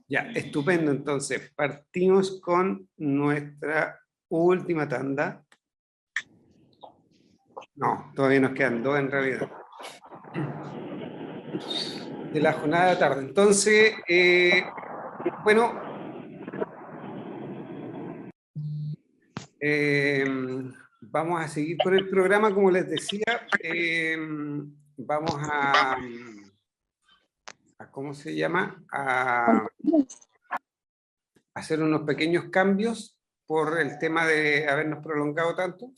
Ya, estupendo. Entonces, partimos con nuestra última tanda. No, todavía nos quedan dos en realidad. De la jornada de la tarde. Entonces, bueno, vamos a seguir con el programa, como les decía. Vamos ¿cómo se llama? A hacer unos pequeños cambios por el tema de habernos prolongado tanto.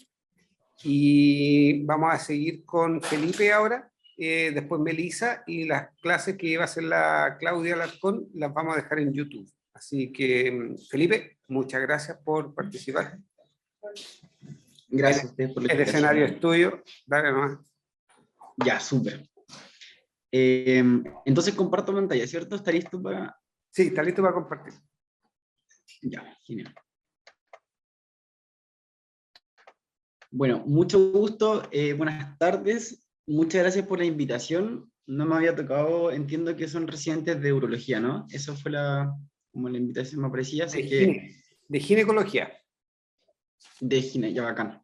Y vamos a seguir con Felipe ahora, después Melissa, y las clases que iba a hacer la Claudia Alarcón las vamos a dejar en YouTube. Así que, Felipe, muchas gracias por participar. Gracias a ustedes por la El invitación. escenario es tuyo, dale nomás. Ya, súper. Entonces comparto pantalla, ¿cierto? ¿Está listo para...? Sí, está listo para compartir. Ya, genial. Bueno, mucho gusto, buenas tardes, muchas gracias por la invitación. No me había tocado, entiendo que son residentes de urología, ¿no? Eso fue como la invitación me parecía, así que... De ginecología. De gine, ya bacán.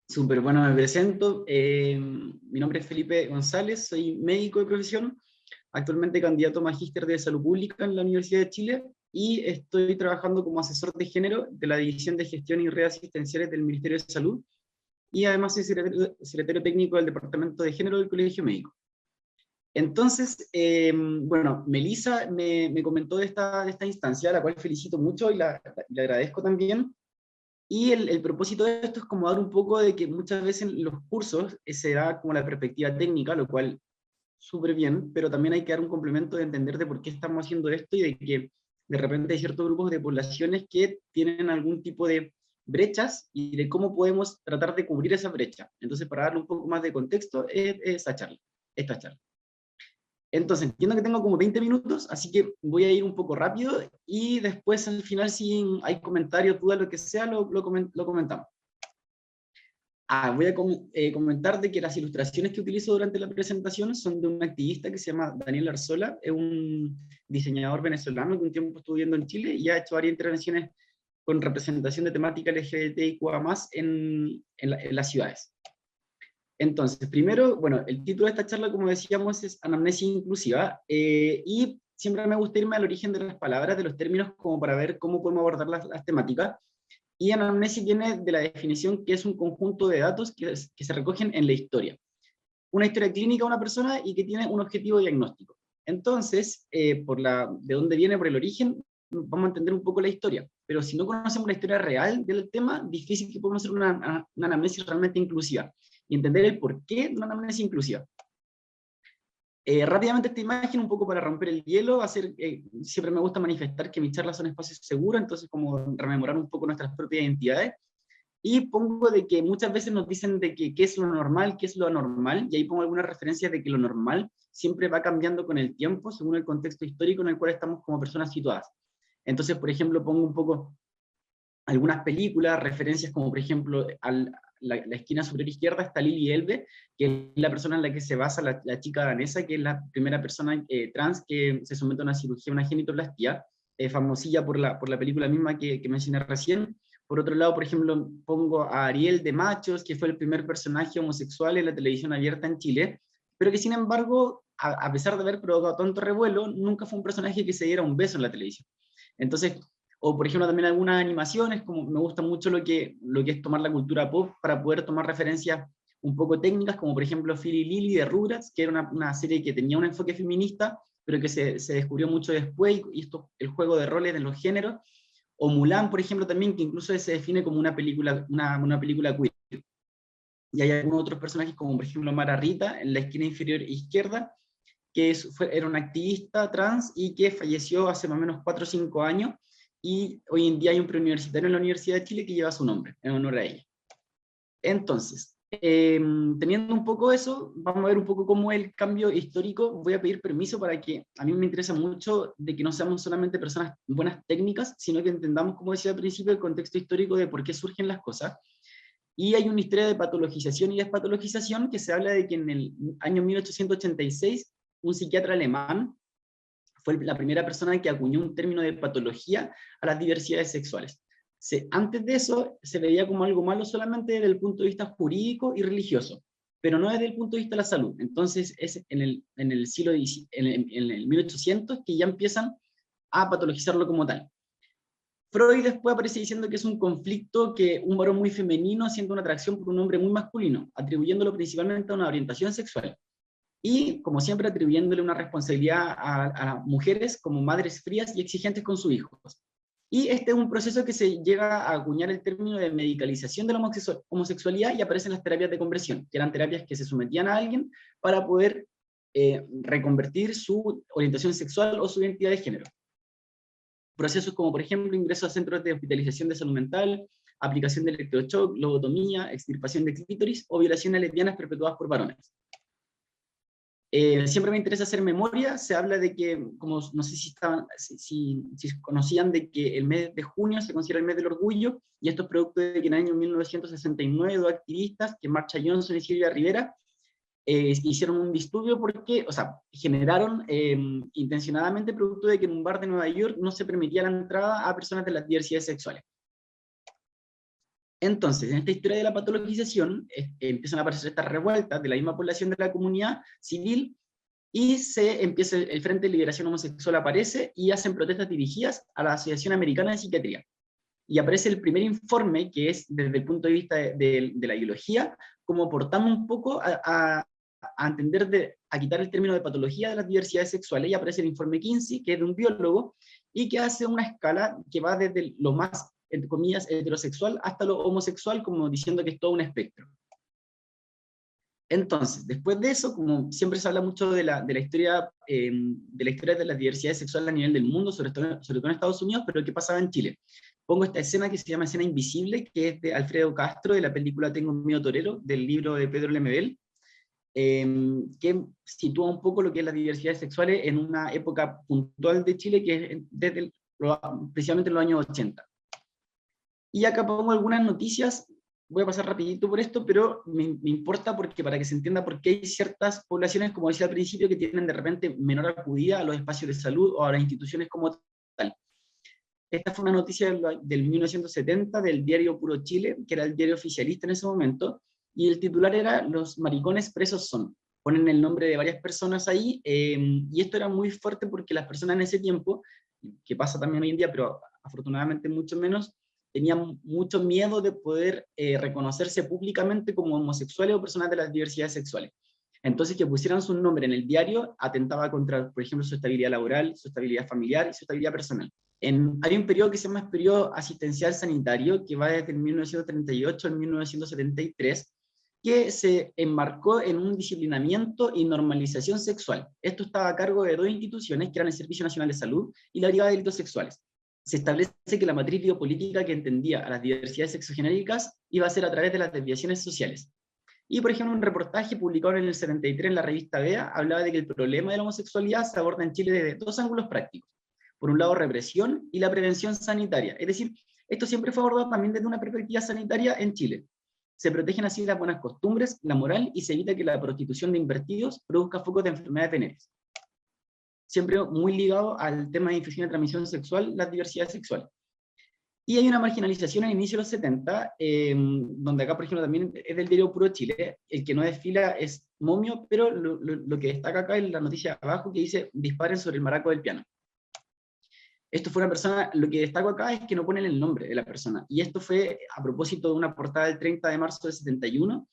Súper, bueno, me presento. Mi nombre es Felipe González, soy médico de profesión, actualmente candidato a magíster de salud pública en la Universidad de Chile y estoy trabajando como asesor de género de la División de Gestión y Redes Asistenciales del Ministerio de Salud y además soy secretario técnico del Departamento de Género del Colegio Médico. Entonces, bueno, Melissa me comentó de esta instancia, la cual felicito mucho y le agradezco también. Y el propósito de esto es como dar un poco de que muchas veces en los cursos se da como la perspectiva técnica, lo cual súper bien, pero también hay que dar un complemento de entender de por qué estamos haciendo esto y de que de repente hay ciertos grupos de poblaciones que tienen algún tipo de brechas y de cómo podemos tratar de cubrir esa brecha. Entonces, para darle un poco más de contexto, esta charla. Entonces, entiendo que tengo como 20 minutos, así que voy a ir un poco rápido y después al final si hay comentarios, dudas, lo que sea, lo comentamos. Voy a comentar de que las ilustraciones que utilizo durante la presentación son de un activista que se llama Daniel Arzola, es un diseñador venezolano que un tiempo estuvo viviendo en Chile y ha hecho varias intervenciones con representación de temática LGBTIQA+, en las ciudades. Entonces, primero, bueno, el título de esta charla, como decíamos, es Anamnesis Inclusiva, y siempre me gusta irme al origen de las palabras, de los términos, como para ver cómo podemos abordar las temáticas. Y anamnesis viene de la definición que es un conjunto de datos que se recogen en la historia. Una historia clínica de una persona y que tiene un objetivo diagnóstico. Entonces, de dónde viene, por el origen, vamos a entender un poco la historia. Pero si no conocemos la historia real del tema, difícil que podamos hacer una anamnesis realmente inclusiva y entender el porqué de una anamnesis inclusiva. Rápidamente esta imagen, un poco para romper el hielo, siempre me gusta manifestar que mis charlas son espacios seguros, entonces como rememorar un poco nuestras propias identidades, y pongo de que muchas veces nos dicen de que qué es lo normal, qué es lo anormal, y ahí pongo algunas referencias de que lo normal siempre va cambiando con el tiempo, según el contexto histórico en el cual estamos como personas situadas. Entonces, por ejemplo, pongo un poco algunas películas, referencias como por ejemplo la esquina superior izquierda está Lili Elbe, que es la persona en la que se basa la chica danesa, que es la primera persona trans que se somete a una cirugía, una genitoplastia, famosilla por la película misma que mencioné recién. Por otro lado, por ejemplo, pongo a Ariel de Machos, que fue el primer personaje homosexual en la televisión abierta en Chile, pero que sin embargo, a pesar de haber provocado tanto revuelo, nunca fue un personaje que se diera un beso en la televisión. Entonces, o por ejemplo también algunas animaciones, como me gusta mucho lo que es tomar la cultura pop para poder tomar referencias un poco técnicas, como por ejemplo Phil y Lily de Rugrats, que era una serie que tenía un enfoque feminista, pero que se descubrió mucho después, y esto, el juego de roles de los géneros, o Mulan, por ejemplo, también, que incluso se define como una película queer. Y hay algunos otros personajes, como por ejemplo Mara Rita, en la esquina inferior izquierda, que era una activista trans y que falleció hace más o menos 4 o 5 años, y hoy en día hay un preuniversitario en la Universidad de Chile que lleva su nombre, en honor a ella. Entonces, teniendo un poco eso, vamos a ver un poco cómo el cambio histórico. Voy a pedir permiso para que a mí me interesa mucho de que no seamos solamente personas buenas técnicas, sino que entendamos, como decía al principio, el contexto histórico de por qué surgen las cosas. Y hay una historia de patologización y despatologización que se habla de que en el año 1886 un psiquiatra alemán fue la primera persona que acuñó un término de patología a las diversidades sexuales. Antes de eso se veía como algo malo solamente desde el punto de vista jurídico y religioso, pero no desde el punto de vista de la salud. Entonces es en el siglo en el 1800 que ya empiezan a patologizarlo como tal. Freud después aparece diciendo que es un conflicto que un varón muy femenino siente una atracción por un hombre muy masculino, atribuyéndolo principalmente a una orientación sexual. Y, como siempre, atribuyéndole una responsabilidad a mujeres como madres frías y exigentes con sus hijos. Y este es un proceso que se llega a acuñar el término de medicalización de la homosexualidad y aparecen las terapias de conversión, que eran terapias que se sometían a alguien para poder reconvertir su orientación sexual o su identidad de género. Procesos como, por ejemplo, ingreso a centros de hospitalización de salud mental, aplicación de electroshock, lobotomía, extirpación de clítoris o violaciones lesbianas perpetuadas por varones. Siempre me interesa hacer memoria. Se habla de que, como no sé si conocían, de que el mes de junio se considera el mes del orgullo, y esto es producto de que en el año 1969 dos activistas, que Marsha Johnson y Silvia Rivera, hicieron un disturbio porque, o sea, generaron intencionadamente, producto de que en un bar de Nueva York no se permitía la entrada a personas de las diversidades sexuales. Entonces, en esta historia de la patologización, empiezan a aparecer estas revueltas de la misma población de la comunidad civil, y el Frente de Liberación Homosexual aparece y hacen protestas dirigidas a la Asociación Americana de Psiquiatría. Y aparece el primer informe, que es desde el punto de vista de la ideología, como aportando un poco a entender, a quitar el término de patología de las diversidades sexuales, y aparece el informe Kinsey, que es de un biólogo, y que hace una escala que va desde lo más, entre comillas, heterosexual hasta lo homosexual, como diciendo que es todo un espectro. Entonces, después de eso, como siempre se habla mucho de la historia de las diversidades sexuales a nivel del mundo, sobre todo en Estados Unidos, pero ¿qué pasaba en Chile? Pongo esta escena que se llama Escena Invisible, que es de Alfredo Castro, de la película Tengo miedo torero, del libro de Pedro Lemebel, que sitúa un poco lo que es las diversidades sexuales en una época puntual de Chile, que es precisamente en los años 80. Y acá pongo algunas noticias. Voy a pasar rapidito por esto, pero me importa porque para que se entienda por qué hay ciertas poblaciones, como decía al principio, que tienen de repente menor acudida a los espacios de salud o a las instituciones como tal. Esta fue una noticia del 1970 del diario Puro Chile, que era el diario oficialista en ese momento, y el titular era "Los maricones presos son". Ponen el nombre de varias personas ahí, y esto era muy fuerte porque las personas en ese tiempo, que pasa también hoy en día, pero afortunadamente mucho menos, tenían mucho miedo de poder reconocerse públicamente como homosexuales o personas de las diversidades sexuales. Entonces, que pusieran su nombre en el diario atentaba contra, por ejemplo, su estabilidad laboral, su estabilidad familiar y su estabilidad personal. Hay un periodo que se llama el periodo asistencial sanitario, que va desde el 1938 al 1973, que se enmarcó en un disciplinamiento y normalización sexual. Esto estaba a cargo de dos instituciones, que eran el Servicio Nacional de Salud y la Brigada de Delitos Sexuales. Se establece que la matriz biopolítica que entendía a las diversidades sexogenéricas iba a ser a través de las desviaciones sociales. Y, por ejemplo, un reportaje publicado en el 73 en la revista BEA hablaba de que el problema de la homosexualidad se aborda en Chile desde dos ángulos prácticos. Por un lado, represión y la prevención sanitaria. Es decir, esto siempre fue abordado también desde una perspectiva sanitaria en Chile. Se protegen así las buenas costumbres, la moral, y se evita que la prostitución de invertidos produzca focos de enfermedades venéreas. Siempre muy ligado al tema de infección de transmisión sexual, las diversidades sexuales. Y hay una marginalización al inicio de los 70, donde acá, por ejemplo, también es del diario Puro Chile. El que no desfila es Momio, pero lo que destaca acá es la noticia abajo que dice: disparen sobre el maraco del piano. Esto fue una persona, lo que destaco acá es que no ponen el nombre de la persona, y esto fue a propósito de una portada del 30 de marzo del 71.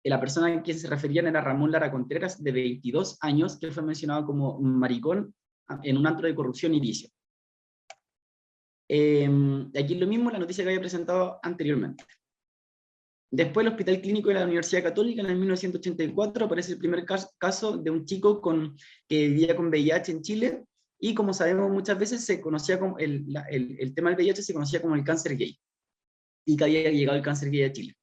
La persona en quien se referían era Ramón Lara Contreras, de 22 años, que fue mencionado como maricón en un antro de corrupción y vicio. Aquí lo mismo, la noticia que había presentado anteriormente. Después, el Hospital Clínico de la Universidad Católica, en el 1984, aparece el primer caso de un chico que vivía con VIH en Chile, y como sabemos muchas veces se conocía como el tema del VIH se conocía como el cáncer gay, y que había llegado el cáncer gay a Chile.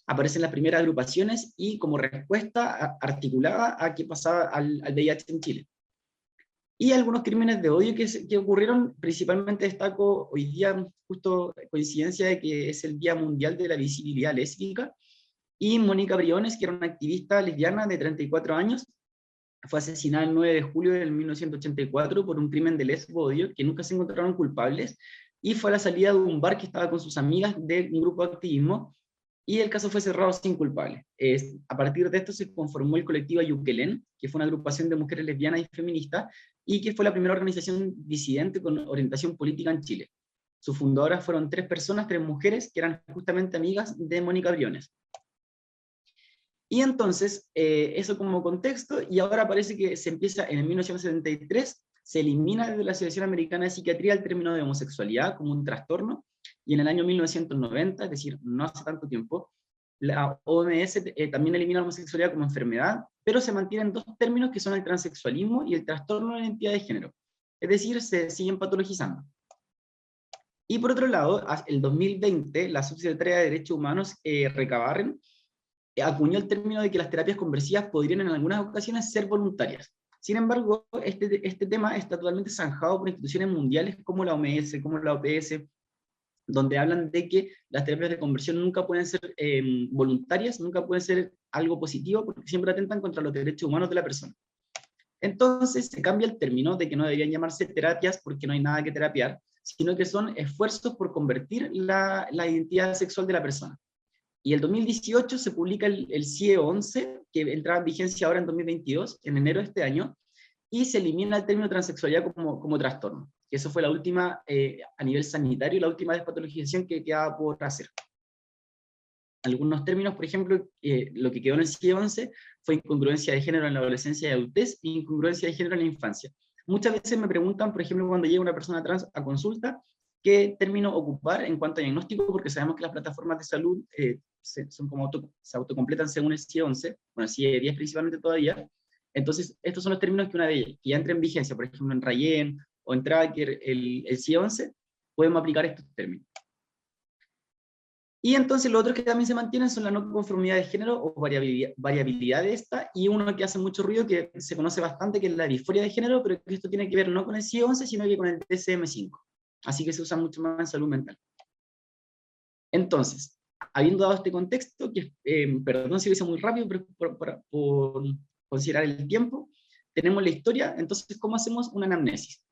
Aparecen las primeras agrupaciones y como respuesta articulada a qué pasaba al VIH en Chile. Y algunos crímenes de odio que ocurrieron, principalmente destaco hoy día, justo coincidencia de que es el Día Mundial de la Visibilidad Lésbica, y Mónica Briones, que era una activista lesbiana de 34 años, fue asesinada el 9 de julio de 1984 por un crimen de lesa odio, que nunca se encontraron culpables, y fue a la salida de un bar que estaba con sus amigas de un grupo de activismo, y el caso fue cerrado sin culpable. A partir de esto se conformó el colectivo Ayuquelén, que fue una agrupación de mujeres lesbianas y feministas, y que fue la primera organización disidente con orientación política en Chile. Sus fundadoras fueron 3 personas, 3 mujeres, que eran justamente amigas de Mónica Briones. Y entonces, eso como contexto, y ahora parece que se empieza, en el 1973, se elimina de la Asociación Americana de Psiquiatría el término de homosexualidad como un trastorno, y en el año 1990, es decir, no hace tanto tiempo, la OMS también elimina la homosexualidad como enfermedad, pero se mantienen 2 términos que son el transexualismo y el trastorno de identidad de género. Es decir, se siguen patologizando. Y por otro lado, el 2020, la Subsecretaría de Derechos Humanos, Recabarren, acuñó el término de que las terapias conversivas podrían en algunas ocasiones ser voluntarias. Sin embargo, este tema está totalmente zanjado por instituciones mundiales como la OMS, como la OPS, donde hablan de que las terapias de conversión nunca pueden ser voluntarias, nunca pueden ser algo positivo, porque siempre atentan contra los derechos humanos de la persona. Entonces se cambia el término de que no deberían llamarse terapias porque no hay nada que terapiar, sino que son esfuerzos por convertir la identidad sexual de la persona. Y el 2018 se publica el CIE 11, que entraba en vigencia ahora en 2022, en enero de este año, y se elimina el término transexualidad como trastorno. Que eso fue la última, a nivel sanitario, la última despatologización que quedaba por hacer. Algunos términos, por ejemplo, lo que quedó en el CIE 11 fue incongruencia de género en la adolescencia y adultez e incongruencia de género en la infancia. Muchas veces me preguntan, por ejemplo, cuando llega una persona trans a consulta, qué término ocupar en cuanto a diagnóstico, porque sabemos que las plataformas de salud son como se autocompletan según el CIE 11, bueno, el CIE 10 principalmente todavía. Entonces, estos son los términos que una vez que ya entra en vigencia, por ejemplo, en Rayen o en Tracker, el CIE 11, podemos aplicar estos términos. Y entonces los otros que también se mantienen son la no conformidad de género o variabilidad de esta, y uno que hace mucho ruido, que se conoce bastante, que es la disforia de género, pero que esto tiene que ver no con el CIE 11, sino que con el DSM-5. Así que se usa mucho más en salud mental. Entonces, habiendo dado este contexto, que perdón si lo hice muy rápido, pero por considerar el tiempo, tenemos la historia. Entonces, ¿cómo hacemos una anamnesis?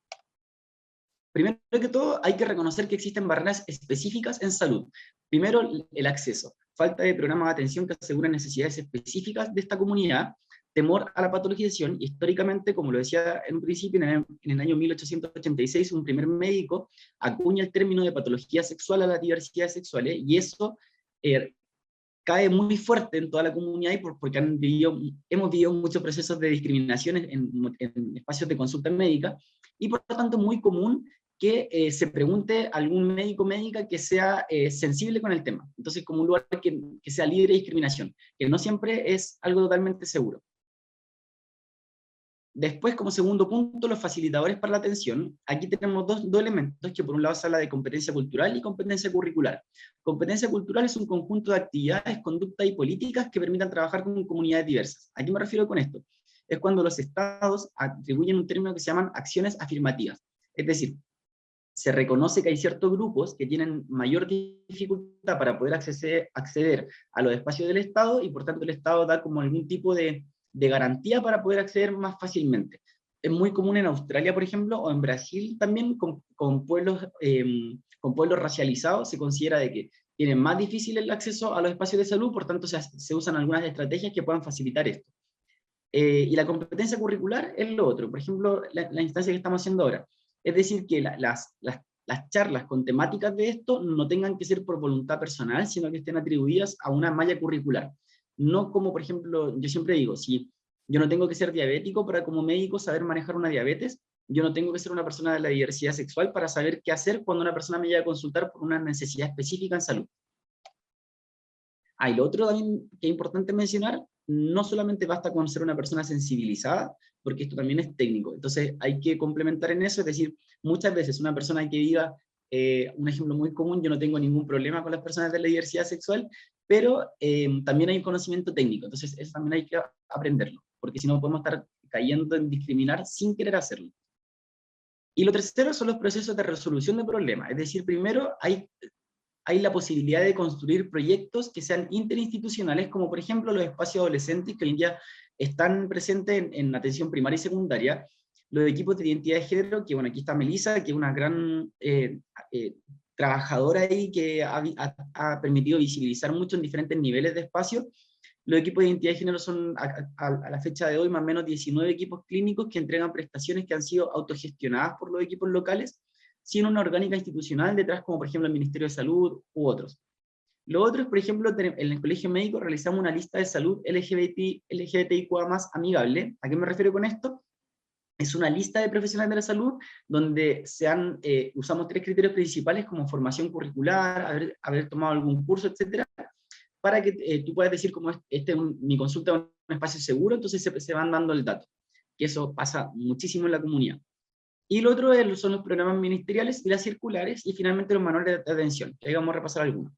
Primero que todo, hay que reconocer que existen barreras específicas en salud. Primero, el acceso. Falta de programas de atención que aseguren necesidades específicas de esta comunidad, temor a la patologización. Históricamente, como lo decía en un principio, en el año 1886, un primer médico acuña el término de patología sexual a las diversidades sexuales, y eso cae muy fuerte en toda la comunidad, y porque hemos vivido muchos procesos de discriminación en espacios de consulta médica, y por lo tanto muy común que se pregunte a algún médico o médica que sea sensible con el tema. Entonces, como un lugar que sea libre de discriminación, que no siempre es algo totalmente seguro. Después, como segundo punto, los facilitadores para la atención. Aquí tenemos dos elementos, que por un lado se habla de competencia cultural y competencia curricular. Competencia cultural es un conjunto de actividades, conductas y políticas que permitan trabajar con comunidades diversas. ¿A qué me refiero con esto? Es cuando los estados atribuyen un término que se llaman acciones afirmativas. Es decir, se reconoce que hay ciertos grupos que tienen mayor dificultad para poder acceder a los espacios del Estado, y por tanto el Estado da como algún tipo de garantía para poder acceder más fácilmente. Es muy común en Australia, por ejemplo, o en Brasil también, con pueblos racializados, se considera de que tienen más difícil el acceso a los espacios de salud, por tanto se usan algunas estrategias que puedan facilitar esto. Y la competencia curricular es lo otro, por ejemplo, la instancia que estamos haciendo ahora. Es decir, que las charlas con temáticas de esto no tengan que ser por voluntad personal, sino que estén atribuidas a una malla curricular. No como, por ejemplo, yo siempre digo, si yo no tengo que ser diabético para como médico saber manejar una diabetes, yo no tengo que ser una persona de la diversidad sexual para saber qué hacer cuando una persona me llega a consultar por una necesidad específica en salud. Y lo otro también que es importante mencionar, no solamente basta con ser una persona sensibilizada, porque esto también es técnico. Entonces hay que complementar en eso, es decir, muchas veces una persona que diga, un ejemplo muy común, yo no tengo ningún problema con las personas de la diversidad sexual, pero también hay un conocimiento técnico, entonces eso también hay que aprenderlo, porque si no podemos estar cayendo en discriminar sin querer hacerlo. Y lo tercero son los procesos de resolución de problemas, es decir, primero hay hay la posibilidad de construir proyectos que sean interinstitucionales, como por ejemplo los espacios adolescentes que hoy en día están presentes en atención primaria y secundaria, los equipos de identidad de género, que bueno, aquí está Melissa, que es una gran trabajadora ahí que ha permitido visibilizar mucho en diferentes niveles de espacio. Los equipos de identidad de género son, a la fecha de hoy, más o menos 19 equipos clínicos que entregan prestaciones que han sido autogestionadas por los equipos locales, sin una orgánica institucional detrás, como por ejemplo el Ministerio de Salud u otros. Lo otro es, por ejemplo, en el Colegio Médico realizamos una lista de salud LGBTIQA+ amigable. ¿A qué me refiero con esto? Es una lista de profesionales de la salud donde usamos 3 criterios principales como formación curricular, haber tomado algún curso, etcétera, para que tú puedas decir como mi consulta es un espacio seguro, entonces se van dando el dato, que eso pasa muchísimo en la comunidad. Y lo otro son los programas ministeriales y las circulares, y finalmente los manuales de atención, que ahí vamos a repasar algunos.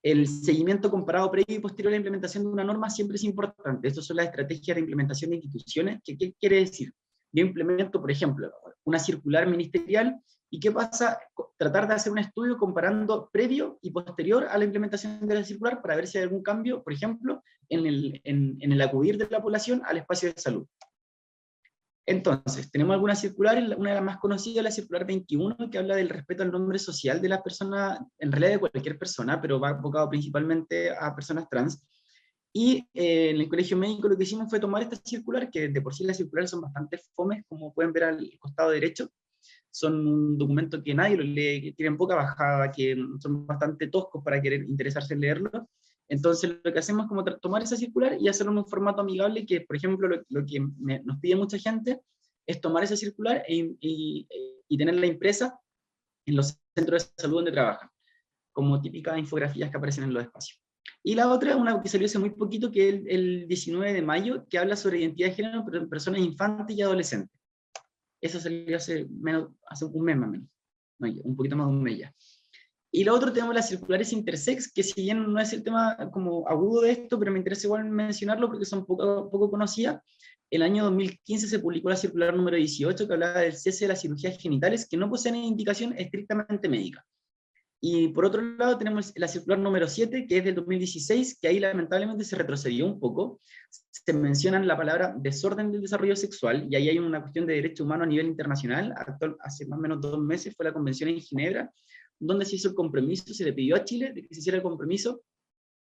El seguimiento comparado previo y posterior a la implementación de una norma siempre es importante. Estas son las estrategias de implementación de instituciones. ¿Qué quiere decir? Yo implemento, por ejemplo, una circular ministerial, ¿y qué pasa? Tratar de hacer un estudio comparando previo y posterior a la implementación de la circular para ver si hay algún cambio, por ejemplo, en el acudir de la población al espacio de salud. Entonces, tenemos algunas circulares, una de las más conocidas es la circular 21, que habla del respeto al nombre social de las personas, en realidad de cualquier persona, pero va enfocado principalmente a personas trans. Y en el Colegio Médico lo que hicimos fue tomar esta circular, que de por sí las circulares son bastante fomes, como pueden ver al costado derecho. Son un documento que nadie lo lee, que tienen poca bajada, que son bastante toscos para querer interesarse en leerlo. Entonces lo que hacemos es como tomar esa circular y hacerlo en un formato amigable, que por ejemplo lo que nos pide mucha gente es tomar esa circular y tenerla impresa en los centros de salud donde trabajan, como típicas infografías que aparecen en los espacios. Y la otra es una que salió hace muy poquito, que es el 19 de mayo, que habla sobre identidad de género en personas infantes y adolescentes. Eso salió hace un mes más o menos, no, un poquito más de un mes ya. Y lo otro tenemos las circulares intersex, que si bien no es el tema como agudo de esto, pero me interesa igual mencionarlo porque son poco conocidas. El año 2015 se publicó la circular número 18, que hablaba del cese de las cirugías genitales que no poseen indicación estrictamente médica. Y por otro lado tenemos la circular número 7, que es del 2016, que ahí lamentablemente se retrocedió un poco. Se mencionan la palabra desorden del desarrollo sexual, y ahí hay una cuestión de derecho humano a nivel internacional. Hace más o menos 2 meses fue la convención en Ginebra, donde se hizo el compromiso, se le pidió a Chile de que se hiciera el compromiso,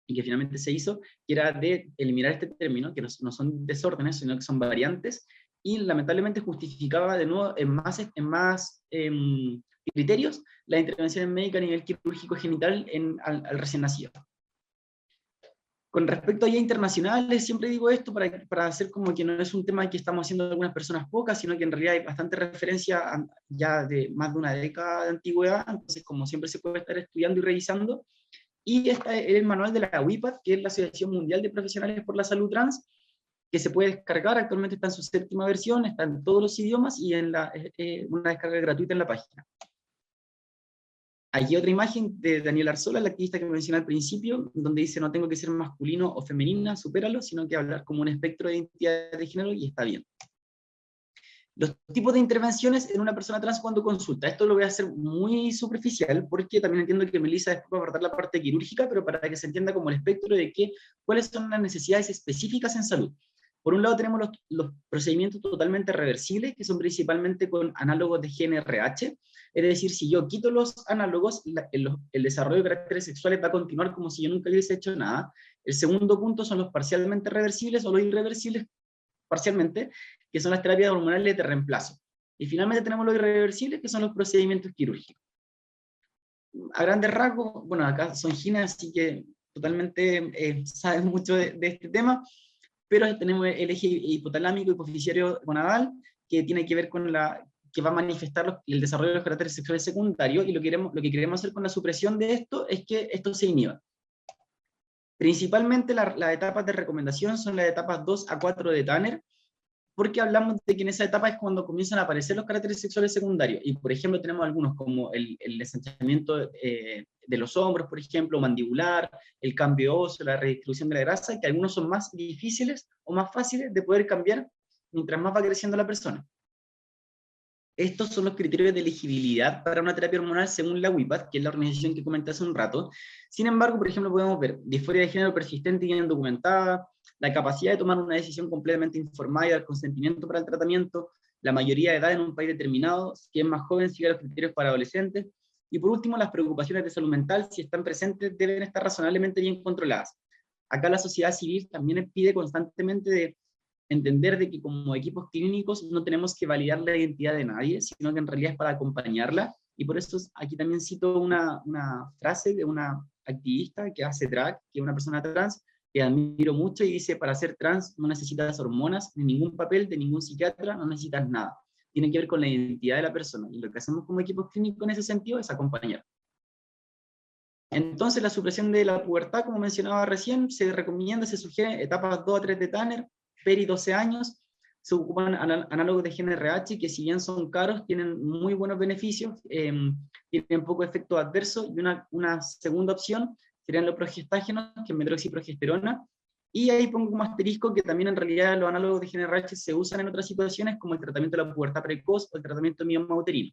y que finalmente se hizo, que era de eliminar este término, que no son desórdenes, sino que son variantes, y lamentablemente justificaba de nuevo en más criterios la intervención médica a nivel quirúrgico genital al recién nacido. Con respecto a ya internacionales, siempre digo esto para hacer como que no es un tema que estamos haciendo algunas personas pocas, sino que en realidad hay bastante referencia ya de más de una década de antigüedad, entonces como siempre se puede estar estudiando y revisando. Y este es el manual de la WIPAD, que es la Asociación Mundial de Profesionales por la Salud Trans, que se puede descargar, actualmente está en su 7ª versión, está en todos los idiomas y una descarga gratuita en la página. Aquí otra imagen de Daniel Arzola, la activista que mencioné al principio, donde dice: no tengo que ser masculino o femenina, supéralo, sino que hablar como un espectro de identidad de género, y está bien. Los tipos de intervenciones en una persona trans cuando consulta. Esto lo voy a hacer muy superficial, porque también entiendo que Melissa después va a abordar la parte quirúrgica, pero para que se entienda como el espectro de cuáles son las necesidades específicas en salud. Por un lado tenemos los procedimientos totalmente reversibles, que son principalmente con análogos de GNRH, es decir, si yo quito los análogos, el desarrollo de caracteres sexuales va a continuar como si yo nunca hubiese hecho nada. El segundo punto son los parcialmente reversibles o los irreversibles parcialmente, que son las terapias hormonales de reemplazo. Y finalmente tenemos los irreversibles, que son los procedimientos quirúrgicos. A grandes rasgos, bueno, acá son Gina, así que totalmente saben mucho de este tema, pero tenemos el eje hipotalámico hipoficiario gonadal, que tiene que ver con que va a manifestar el desarrollo de los caracteres sexuales secundarios, y lo que queremos hacer con la supresión de esto es que esto se inhiba. Principalmente las etapas de recomendación son las etapas 2 a 4 de Tanner, porque hablamos de que en esa etapa es cuando comienzan a aparecer los caracteres sexuales secundarios, y por ejemplo tenemos algunos como el desanchamiento de los hombros, por ejemplo, mandibular, el cambio óseo, la redistribución de la grasa, que algunos son más difíciles o más fáciles de poder cambiar mientras más va creciendo la persona. estos son los criterios de elegibilidad para una terapia hormonal según la WIPAD, que es la organización que comenté hace un rato. Sin embargo, por ejemplo, podemos ver disforia de género persistente y bien documentada, la capacidad de tomar una decisión completamente informada y dar consentimiento para el tratamiento, la mayoría de edad en un país determinado, si es más joven, sigue los criterios para adolescentes, y por último, las preocupaciones de salud mental, si están presentes, deben estar razonablemente bien controladas. Acá la sociedad civil también pide constantemente de entender de que como equipos clínicos no tenemos que validar la identidad de nadie, sino que en realidad es para acompañarla, y por eso aquí también cito una frase de una activista que hace drag, que es una persona trans, que admiro mucho, y dice: para ser trans no necesitas hormonas, ni ningún papel de ningún psiquiatra, no necesitas nada. Tiene que ver con la identidad de la persona, y lo que hacemos como equipos clínicos en ese sentido es acompañar. Entonces la supresión de la pubertad, como mencionaba recién, se recomienda, se sugiere etapas 2 a 3 de Tanner, peri 12 años, se ocupan análogos de GnRH que si bien son caros, tienen muy buenos beneficios, tienen poco efecto adverso, y una segunda opción serían los progestágenos, que es medroxiprogesterona, y ahí pongo como asterisco que también en realidad los análogos de GnRH se usan en otras situaciones, como el tratamiento de la pubertad precoz o el tratamiento de mioma uterino.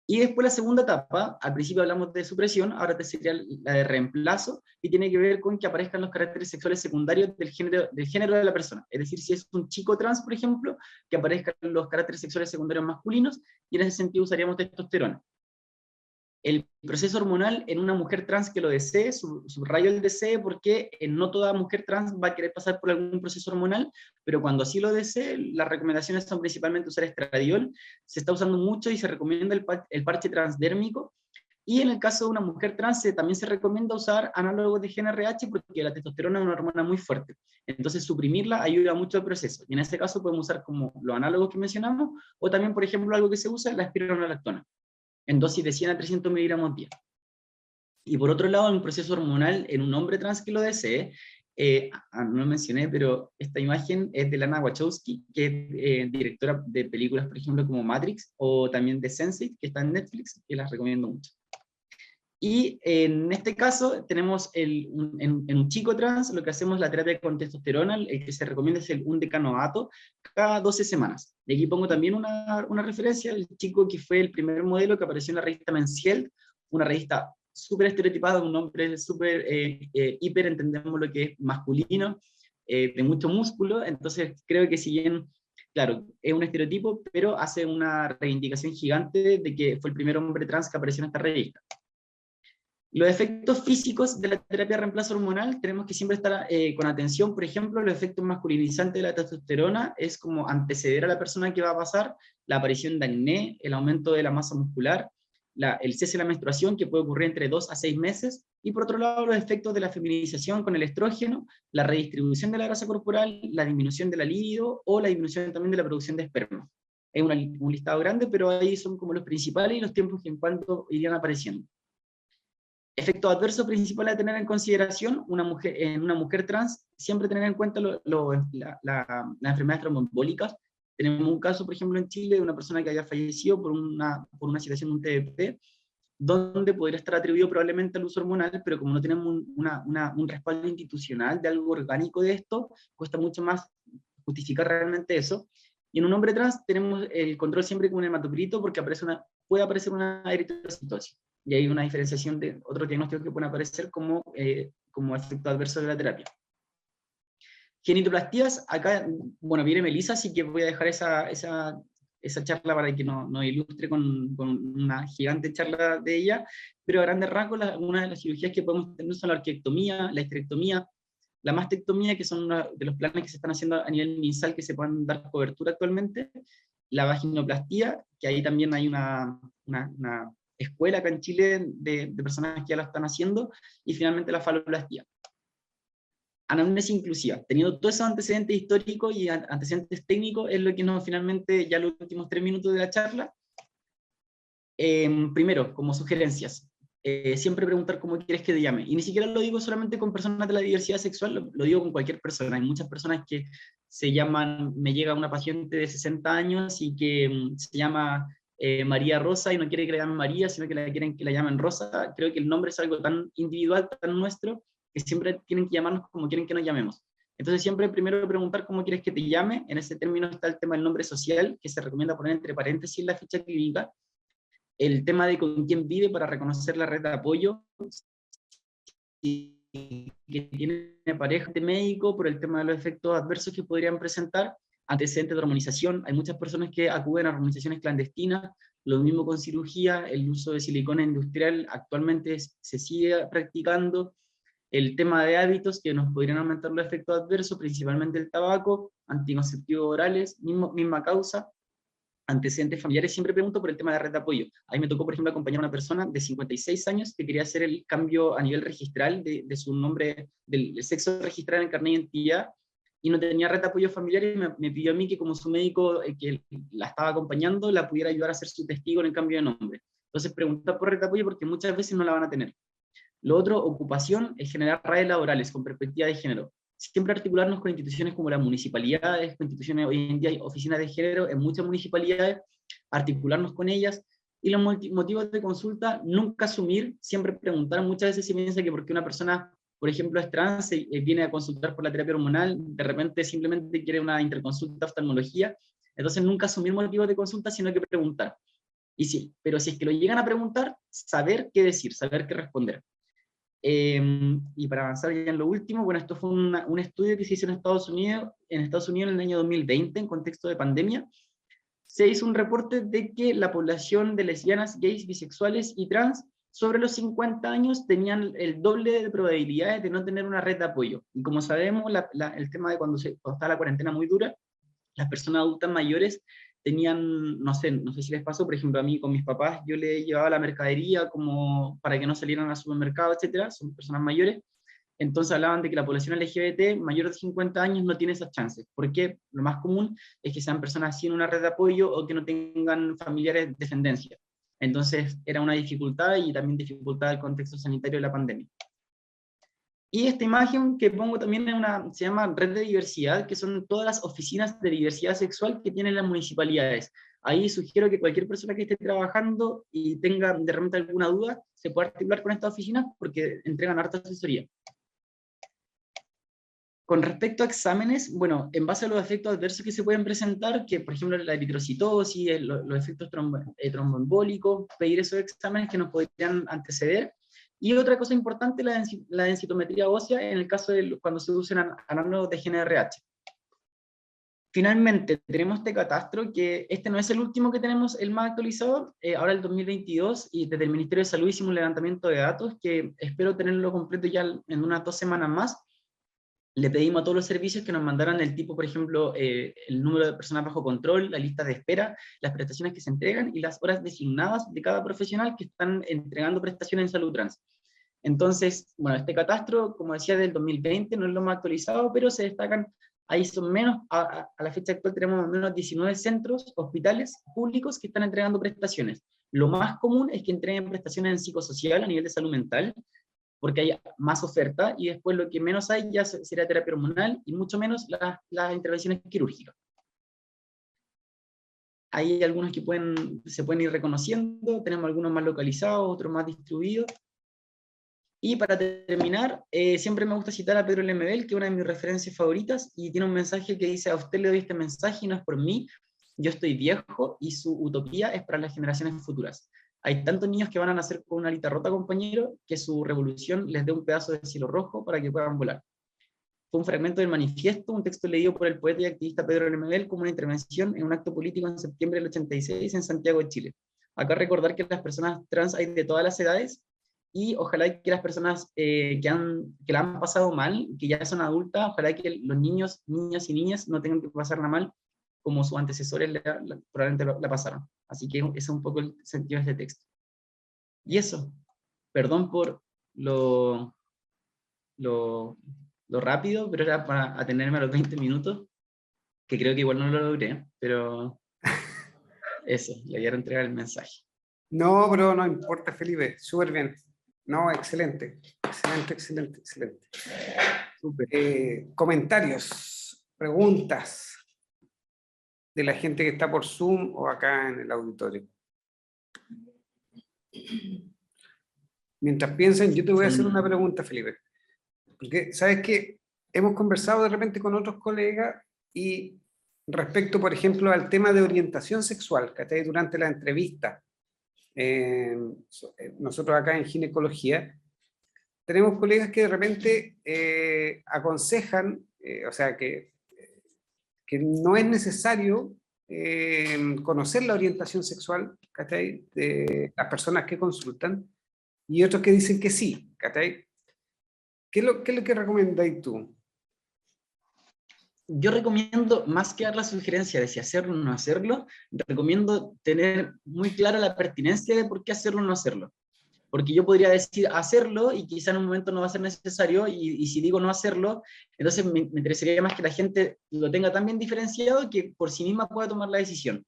Y después la segunda etapa, al principio hablamos de supresión, ahora te sería la de reemplazo, y tiene que ver con que aparezcan los caracteres sexuales secundarios del género de la persona. Es decir, si es un chico trans, por ejemplo, que aparezcan los caracteres sexuales secundarios masculinos, y en ese sentido usaríamos testosterona. El proceso hormonal en una mujer trans que lo desee, subrayo el desee porque no toda mujer trans va a querer pasar por algún proceso hormonal, pero cuando así lo desee, las recomendaciones son principalmente usar estradiol, se está usando mucho y se recomienda el parche transdérmico, y en el caso de una mujer trans también se recomienda usar análogos de GnRH porque la testosterona es una hormona muy fuerte, entonces suprimirla ayuda mucho al proceso, y en ese caso podemos usar como los análogos que mencionamos, o también, por ejemplo, algo que se usa, la espironolactona, en dosis de 100 a 300 miligramos día. Y por otro lado, en un proceso hormonal en un hombre trans que lo desee, no lo mencioné, pero esta imagen es de Lana Wachowski, que es directora de películas, por ejemplo, como Matrix, o también de Sense8, que está en Netflix, que las recomiendo mucho. Y en este caso, tenemos en un chico trans, lo que hacemos es la terapia con testosterona, el que se recomienda es el undecanoato, cada 12 semanas. Y aquí pongo también una referencia, el chico que fue el primer modelo que apareció en la revista Men's Health, una revista súper estereotipada, un hombre súper hiper, entendemos lo que es masculino, de mucho músculo, entonces creo que si bien, claro, es un estereotipo, pero hace una reivindicación gigante de que fue el primer hombre trans que apareció en esta revista. Los efectos físicos de la terapia de reemplazo hormonal tenemos que siempre estar con atención. Por ejemplo, los efectos masculinizantes de la testosterona es como anteceder a la persona que va a pasar la aparición de acné, el aumento de la masa muscular, el cese de la menstruación, que puede ocurrir entre 2 a 6 meses, y por otro lado los efectos de la feminización con el estrógeno, la redistribución de la grasa corporal, la disminución de la libido o la disminución también de la producción de esperma. Es un listado grande, pero ahí son como los principales y los tiempos que en cuanto irían apareciendo. Efecto adverso principal a tener en consideración en una mujer trans, siempre tener en cuenta las enfermedades tromboembólicas. Tenemos un caso, por ejemplo, en Chile, de una persona que haya fallecido por una situación de un TDP, donde podría estar atribuido probablemente al uso hormonal, pero como no tenemos un respaldo institucional de algo orgánico de esto, cuesta mucho más justificar realmente eso. Y en un hombre trans tenemos el control siempre con un hematocrito, porque puede aparecer una eritrocitosis. Y hay una diferenciación de otros diagnósticos que pueden aparecer como efecto adverso de la terapia. Genitoplastías, acá, bueno, viene Melissa, así que voy a dejar esa charla para que nos ilustre con una gigante charla de ella, pero a grandes rasgos, una de las cirugías que podemos tener son la orquiectomía, la histerectomía, la mastectomía, que son uno de los planes que se están haciendo a nivel MinSal que se pueden dar cobertura actualmente, la vaginoplastía, que ahí también hay una escuela acá en Chile de personas que ya lo están haciendo, y finalmente la faloplastía. Anamnesis inclusiva, teniendo todos esos antecedentes históricos y antecedentes técnicos, es lo que nos finalmente, ya los últimos 3 minutos de la charla. Primero, como sugerencias, siempre preguntar cómo quieres que te llame, y ni siquiera lo digo solamente con personas de la diversidad sexual, lo digo con cualquier persona. Hay muchas personas que se llaman, me llega una paciente de 60 años y que se llama María Rosa y no quiere que la llamen María, sino que quieren que la llamen Rosa. Creo que el nombre es algo tan individual, tan nuestro, que siempre tienen que llamarnos como quieren que nos llamemos. Entonces siempre primero preguntar cómo quieres que te llame. En ese término está el tema del nombre social, que se recomienda poner entre paréntesis la ficha clínica. El tema de con quién vive para reconocer la red de apoyo. Y que tiene pareja de médico por el tema de los efectos adversos que podrían presentar, antecedentes de hormonización. Hay muchas personas que acuden a hormonizaciones clandestinas, lo mismo con cirugía, el uso de silicona industrial actualmente se sigue practicando, el tema de hábitos que nos podrían aumentar los efectos adversos, principalmente el tabaco, anticonceptivos orales, misma causa, antecedentes familiares. Siempre pregunto por el tema de red de apoyo. A mí me tocó, por ejemplo, acompañar a una persona de 56 años que quería hacer el cambio a nivel registral de su nombre, del sexo registral en el carnet de identidad, y no tenía red de apoyo familiar, y me pidió a mí que como su médico que la estaba acompañando, la pudiera ayudar a ser su testigo en el cambio de nombre. Entonces pregunta por red de apoyo porque muchas veces no la van a tener. Lo otro, ocupación, es generar redes laborales con perspectiva de género. Siempre articularnos con instituciones como las municipalidades, con instituciones, hoy en día hay oficinas de género en muchas municipalidades, articularnos con ellas. Y los motivos de consulta, nunca asumir, siempre preguntar. Muchas veces se piensa que porque una persona, por ejemplo, es trans, viene a consultar por la terapia hormonal, de repente simplemente quiere una interconsulta de oftalmología. Entonces nunca asumir motivos de consulta, sino que preguntar. Y sí, pero si es que lo llegan a preguntar, saber qué decir, saber qué responder. Y para avanzar ya en lo último, bueno, esto fue un estudio que se hizo en Estados Unidos en el año 2020, en contexto de pandemia. Se hizo un reporte de que la población de lesbianas, gays, bisexuales y trans sobre los 50 años tenían el doble de probabilidades de no tener una red de apoyo. Y como sabemos, el tema de cuando está la cuarentena muy dura, las personas adultas mayores tenían, no sé si les pasó, por ejemplo, a mí con mis papás, yo le llevaba la mercadería como para que no salieran al supermercado, etcétera, son personas mayores. Entonces hablaban de que la población LGBT mayor de 50 años no tiene esas chances, porque lo más común es que sean personas sin una red de apoyo o que no tengan familiares de descendencia. Entonces era una dificultad, y también dificultad del contexto sanitario de la pandemia. Y esta imagen que pongo también se llama Red de Diversidad, que son todas las oficinas de diversidad sexual que tienen las municipalidades. Ahí sugiero que cualquier persona que esté trabajando y tenga de repente alguna duda, se pueda articular con estas oficinas porque entregan harta asesoría. Con respecto a exámenes, bueno, en base a los efectos adversos que se pueden presentar, que por ejemplo la eritrocitosis, los efectos tromboembólicos, pedir esos exámenes que nos podrían anteceder. Y otra cosa importante, la densitometría ósea, en el caso de cuando se usan análogos de GNRH. Finalmente, tenemos este catastro, que este no es el último que tenemos, el más actualizado, ahora el 2022, y desde el Ministerio de Salud hicimos un levantamiento de datos, que espero tenerlo completo ya en unas 2 semanas más. Le pedimos a todos los servicios que nos mandaran el tipo, por ejemplo, el número de personas bajo control, la lista de espera, las prestaciones que se entregan y las horas designadas de cada profesional que están entregando prestaciones en salud trans. Entonces, bueno, este catastro, como decía, del 2020, no es lo más actualizado, pero se destacan, ahí son menos, a la fecha actual tenemos menos 19 centros, hospitales públicos que están entregando prestaciones. Lo más común es que entreguen prestaciones en psicosocial a nivel de salud mental, porque hay más oferta, y después lo que menos hay ya sería terapia hormonal, y mucho menos las intervenciones quirúrgicas. Hay algunos que se pueden ir reconociendo, tenemos algunos más localizados, otros más distribuidos. Y para terminar, siempre me gusta citar a Pedro Lemebel, que es una de mis referencias favoritas, y tiene un mensaje que dice: a usted le doy este mensaje y no es por mí, yo estoy viejo y su utopía es para las generaciones futuras. Hay tantos niños que van a nacer con una alita rota, compañero, que su revolución les dé un pedazo de cielo rojo para que puedan volar. Fue un fragmento del manifiesto, un texto leído por el poeta y activista Pedro Lemebel como una intervención en un acto político en septiembre del 86 en Santiago de Chile. Acá recordar que las personas trans hay de todas las edades, y ojalá que las personas que la han pasado mal, que ya son adultas, ojalá que los niños, niñas y niñas no tengan que pasarla mal como sus antecesores probablemente la pasaron. Así que ese es un poco el sentido de este texto. Y eso, perdón por lo rápido, pero era para atenerme a los 20 minutos, que creo que igual no lo logré, pero eso, le voy a entregar el mensaje. No, pero no importa, Felipe, súper bien. No, excelente, excelente, excelente, excelente. Comentarios, preguntas de la gente que está por Zoom o acá en el auditorio. Mientras piensen, yo te voy a hacer una pregunta, Felipe. Porque, ¿sabes qué? hemos conversado de repente con otros colegas y respecto, por ejemplo, al tema de orientación sexual, ¿cachai? Durante la entrevista, nosotros acá en ginecología, tenemos colegas que de repente aconsejan, o sea, que no es necesario conocer la orientación sexual, ¿cachai? De las personas que consultan, y otros que dicen que sí, ¿cachai? ¿Qué es lo que recomendáis tú? Yo recomiendo, más que dar la sugerencia de si hacerlo o no hacerlo, recomiendo tener muy clara la pertinencia de por qué hacerlo o no hacerlo. Porque yo podría decir hacerlo y quizá en un momento no va a ser necesario, y si digo no hacerlo, entonces me interesaría más que la gente lo tenga tan bien diferenciado que por sí misma pueda tomar la decisión.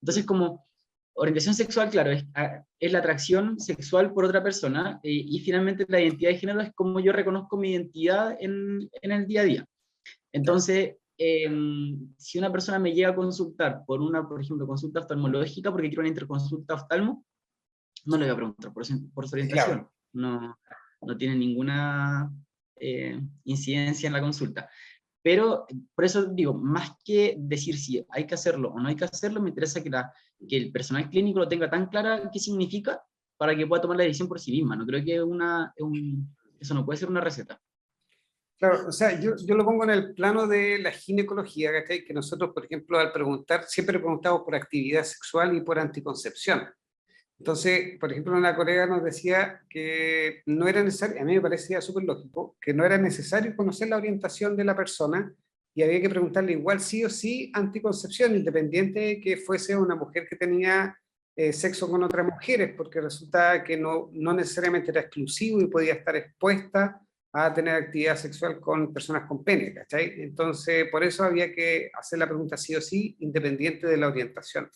Entonces, como orientación sexual, claro, es la atracción sexual por otra persona, y finalmente la identidad de género es como yo reconozco mi identidad en el día a día. Entonces, si una persona me llega a consultar por ejemplo, consulta oftalmológica, porque quiero una interconsulta oftalmo, no le voy a preguntar por su orientación. Claro. No tiene ninguna incidencia en la consulta. Pero por eso digo, más que decir si hay que hacerlo o no hay que hacerlo, me interesa que el personal clínico lo tenga tan clara qué significa para que pueda tomar la decisión por sí misma. No creo que eso no puede ser una receta. Claro, o sea, yo lo pongo en el plano de la ginecología, ¿cachai? Que nosotros, por ejemplo, al preguntar, siempre preguntamos por actividad sexual y por anticoncepción. Entonces, por ejemplo, una colega nos decía que no era necesario, a mí me parecía súper lógico, que no era necesario conocer la orientación de la persona y había que preguntarle igual sí o sí anticoncepción, independiente de que fuese una mujer que tenía sexo con otras mujeres, porque resulta que no necesariamente era exclusivo y podía estar expuesta a tener actividad sexual con personas con pene, ¿cachai? Entonces, por eso había que hacer la pregunta sí o sí, independiente de la orientación.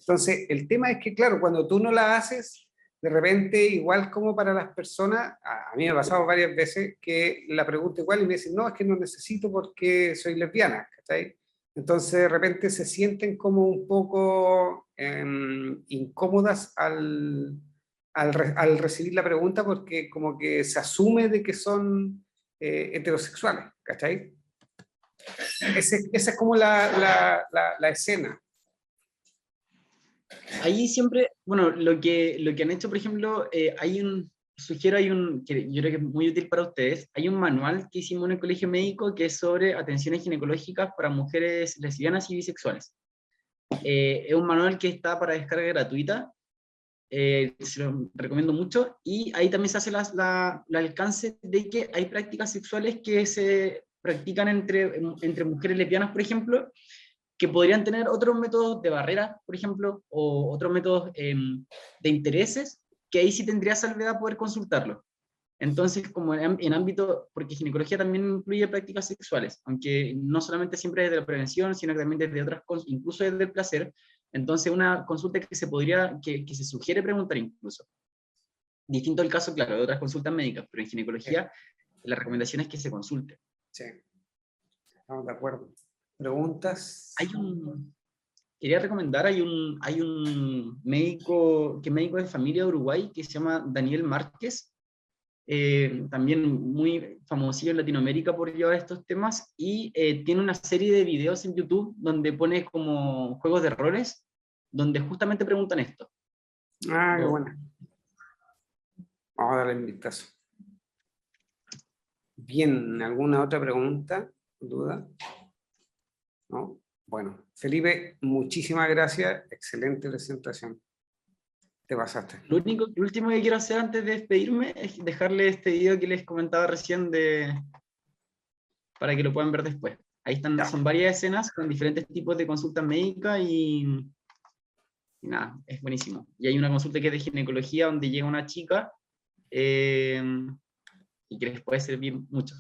Entonces, el tema es que, claro, cuando tú no la haces, de repente, igual como para las personas, a mí me ha pasado varias veces que la pregunto igual y me dicen, no, es que no necesito porque soy lesbiana, ¿cachai? Entonces, de repente se sienten como un poco incómodas al recibir la pregunta porque como que se asume de que son heterosexuales, ¿cachai? Esa es como la escena. Ahí siempre, bueno, lo que han hecho, por ejemplo, que yo creo que es muy útil para ustedes, hay un manual que hicimos en el colegio médico que es sobre atenciones ginecológicas para mujeres lesbianas y bisexuales. Es un manual que está para descarga gratuita, se lo recomiendo mucho, y ahí también se hace el alcance de que hay prácticas sexuales que se practican entre mujeres lesbianas, por ejemplo, que podrían tener otros métodos de barrera, por ejemplo, o otros métodos de intereses, que ahí sí tendría salvedad poder consultarlo. Entonces, como en ámbito, porque ginecología también incluye prácticas sexuales, aunque no solamente siempre desde la prevención, sino que también desde otras cosas, incluso desde el placer. Entonces, una consulta que se sugiere preguntar incluso. Distinto el caso, claro, de otras consultas médicas, pero en ginecología la recomendación es que se consulte. Sí, estamos de acuerdo. ¿Preguntas? Quería recomendar, hay un médico, que es médico de familia de Uruguay, que se llama Daniel Márquez, también muy famosillo en Latinoamérica por llevar estos temas, y tiene una serie de videos en YouTube donde pone como juegos de roles, donde justamente preguntan esto. Ah, qué bueno. Vamos a darle un vistazo. Bien, ¿alguna otra pregunta? ¿Duda? ¿No? Bueno, Felipe, muchísimas gracias. Excelente presentación. Te pasaste. Lo último que quiero hacer antes de despedirme es dejarle este video que les comentaba recién para que lo puedan ver después. Ahí están, son varias escenas con diferentes tipos de consultas médicas y nada, es buenísimo. Y hay una consulta que es de ginecología donde llega una chica y que les puede servir mucho.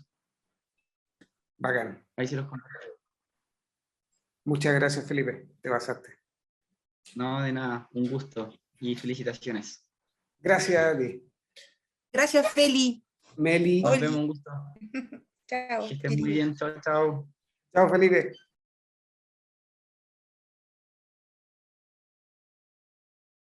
Bacán. Ahí se los conté. Muchas gracias, Felipe. Te pasaste. No, de nada, un gusto y felicitaciones. Gracias a ti. Gracias, Feli. Meli. Nos vemos, un gusto. Chao. Que estén muy bien, chao, chao. Chao, Felipe.